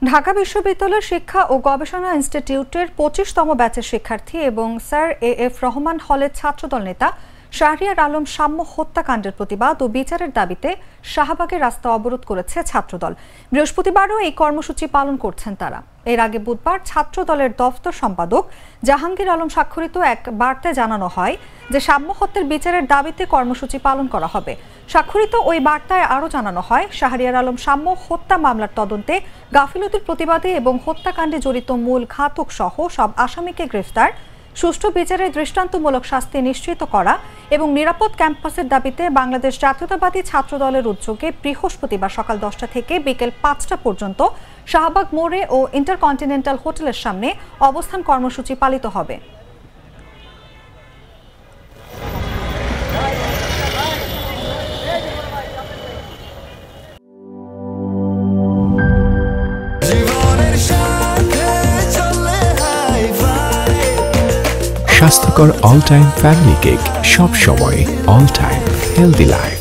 ঢাকা বিশ্ববিদ্যালয় শিক্ষা ও গবেষণা ইনস্টিটিউটের ২৫তম ব্যাচের শিক্ষার্থী এবং স্যার এএফ রহমান হলের ছাত্রদল নেতা শাহরিয়ার আলম সাম্য হত্যাকাণ্ডের প্রতিবাদ ও বিচারের দাবিতে শাহবাগের রাস্তা অবরোধ করেছে ছাত্রদল। বৃহস্পতিবারও এই কর্মসূচি পালন করছেন তারা। এর আগে বুধবার ছাত্রদলের দফতর সম্পাদক জাহাঙ্গীর আলম স্বাক্ষরিত এক বার্তায় জানানো হয় যে সাম্য হত্যার বিচারের দাবিতে কর্মসূচি পালন করা হবে। স্বাক্ষরিত ওই বার্তায় আরও জানানো হয়, শাহরিয়ার আলম সাম্য হত্যা মামলার তদন্তে গাফিলতির প্রতিবাদে এবং হত্যাকাণ্ডে জড়িত মূল ঘাতক সহ সব আসামিকে গ্রেফতার, সুষ্ঠু বিচারের দৃষ্টান্তমূলক শাস্তি নিশ্চিত করা এবং নিরাপদ ক্যাম্পাসের দাবিতে বাংলাদেশ জাতীয়তাবাদী ছাত্রদলের উদ্যোগে বৃহস্পতিবার সকাল 10টা থেকে বিকেল 5টা পর্যন্ত শাহবাগ মোড়ে ও ইন্টারকন্টিনেন্টাল হোটেলের সামনে অবস্থান কর্মসূচি পালিত হবে। স্বাস্থ্যকর অল টাইম ফ্যামিলি কেক, সব সময় অল টাইম হেলদি লাইফ।